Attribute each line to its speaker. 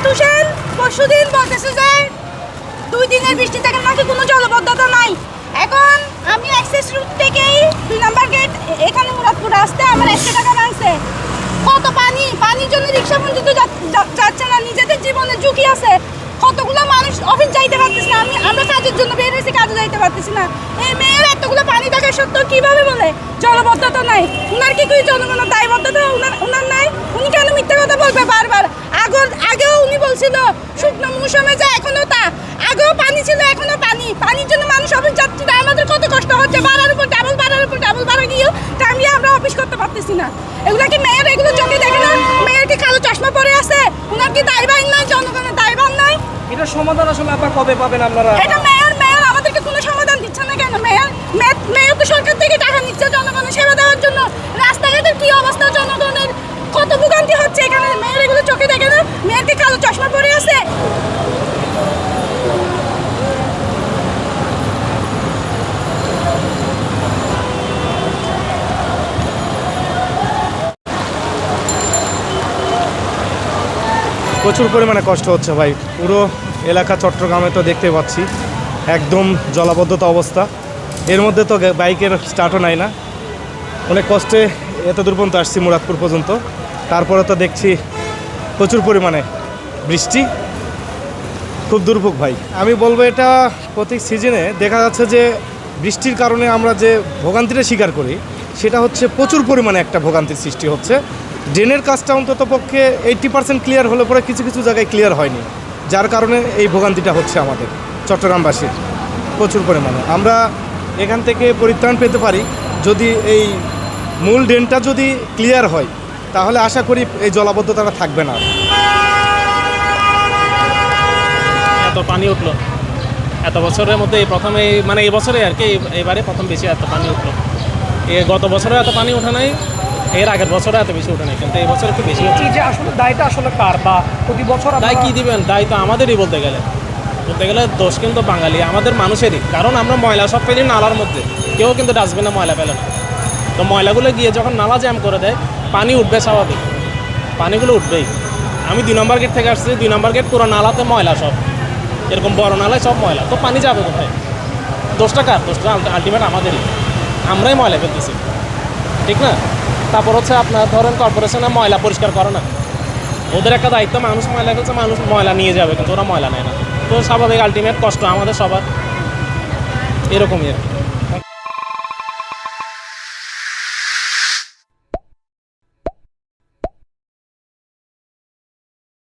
Speaker 1: তুষের পরশুদিন বলতেছে যে 2 দিনের বৃষ্টি থেকে নাকি কোনো জলবদ্ধতা নাই। এখন আমি অ্যাক্সেস রুট থেকেই 2 নাম্বার গেট এখানে মুরাদপুর আসতে আমার 100 টাকা লাগছে। কত পানির জন্য রিক্সা পর্যন্ত যাচ্ছে না, নিজেদের জীবনের ঝুঁকি আছে। কতগুলো মানুষ অফিস যাইতে পারতেছে না, আমরা কাজের জন্য বের হয়েছি, কাজে যাইতে পারতেছি না। এই মেয়ের এতগুলো পানি থাকা সত্ত্বেও কিভাবে বলে জলবদ্ধতা নাই? উনার কি জনগণের দায়বদ্ধতা উনার নাই? উনি কেন মিথ্যা কথা বলবে বারবার? আগেও উনি বলছিল শুকনো মৌসুমে যে এখনো আগেও পানি ছিল, এখনো পানির জন্য মানুষ অফিস যাচ্ছে না। আমাদের কত কষ্ট হচ্ছে, বাড়ার উপর ডাবল বাড়া গিয়েও টাইমে আমরা অফিস করতে পারতেছি না। এগুলো কি মেয়ের এগুলো চোখে দেখে না? মেয়ের কি কালো চশমা পরে আছে? উনার কি দায়ভার নাই? জনগণের দায়ভার নাই?
Speaker 2: এটা সমাধান আসলে আপনারা কবে পাবেন? আপনারা
Speaker 1: এটা মেয়র আমাদেরকে কোনো সমাধান দিচ্ছে না কেন? মেয়র তো সরকার থেকে টাকা নিচ্ছে জনগণের সেবা দেওয়ার জন্য। রাস্তাঘাটের কি অবস্থা, জনগণের কত ভোগান্তি হচ্ছে এখানে। মেয়র এগুলো চোখে দেখে না? মেয়ের কি কালো চশমা পরে আছে?
Speaker 3: প্রচুর পরিমাণে কষ্ট হচ্ছে ভাই। পুরো এলাকা চট্টগ্রামে তো দেখতে পাচ্ছি একদম জলাবদ্ধতা অবস্থা। এর মধ্যে তো বাইকের স্টার্টও নাই না। অনেক কষ্টে এত দূর পর্যন্ত আসছি, মুরাদপুর পর্যন্ত। তারপরে তো দেখছি প্রচুর পরিমাণে বৃষ্টি, খুব দুর্ভোগ ভাই। আমি বলবো এটা প্রত্যেক সিজনে দেখা যাচ্ছে যে বৃষ্টির কারণে আমরা যে ভোগান্তিটা স্বীকার করি সেটা হচ্ছে প্রচুর পরিমাণে একটা ভোগান্তির সৃষ্টি হচ্ছে। ড্রেনের কাজটা অন্তত পক্ষে 80% ক্লিয়ার হলে পরে কিছু কিছু জায়গায় ক্লিয়ার হয়নি, যার কারণে এই ভোগান্তিটা হচ্ছে আমাদের চট্টগ্রামবাসীর প্রচুর পরিমাণে। আমরা এখান থেকে পরিত্রাণ পেতে পারি যদি এই মূল ড্রেনটা যদি ক্লিয়ার হয়, তাহলে আশা করি এই জলাবদ্ধতাটা থাকবে না।
Speaker 4: এত পানি উঠলো এত বছরের মধ্যে প্রথমে, মানে এই বছরে আর কি, এবারে প্রথম বেশি এত পানি উঠলো। গত বছরে এত পানি ওঠে নাই, এর আগের বছরে এত বেশি ওঠে নাই, কিন্তু এই বছর একটু বেশি হচ্ছে।
Speaker 2: যে আসলে দায়টা আসলে কার, বা প্রতি বছর
Speaker 4: দায় কী দিবেন? দায় তো আমাদেরই বলতে গেলে দোষ কিন্তু বাঙালি, আমাদের মানুষেরই। কারণ আমরা ময়লা সব ফেলি নালার মধ্যে, কেউ কিন্তু ডাস্টবিনে ময়লা ফেলে না। তো ময়লাগুলো গিয়ে যখন নালা জ্যাম করে দেয়, পানি উঠবে স্বাভাবিক, পানিগুলো উঠবেই। আমি 2 নম্বর গেট থেকে আসছি, 2 নম্বর গেট পুরো নালাতে ময়লা, সব এরকম বড় নালায় সব ময়লা। তো পানি যাবে কোথায়? দোষটা কার? দোষটা আলটিমেট আমাদেরই, আমরাই ময়লা ফেলতেছি, ঠিক না? তারপর হচ্ছে আপনার ধরেন কর্পোরেশনে ময়লা পরিষ্কার করে না, ওদের একটা দায়িত্ব, মানুষ ময়লা ফেলছে, মানুষ ময়লা নিয়ে যাবে, কিন্তু ওরা ময়লা নেয় না। তো স্বাভাবিক আলটিমেট কষ্ট আমাদের সবার, এরকমই আর কি।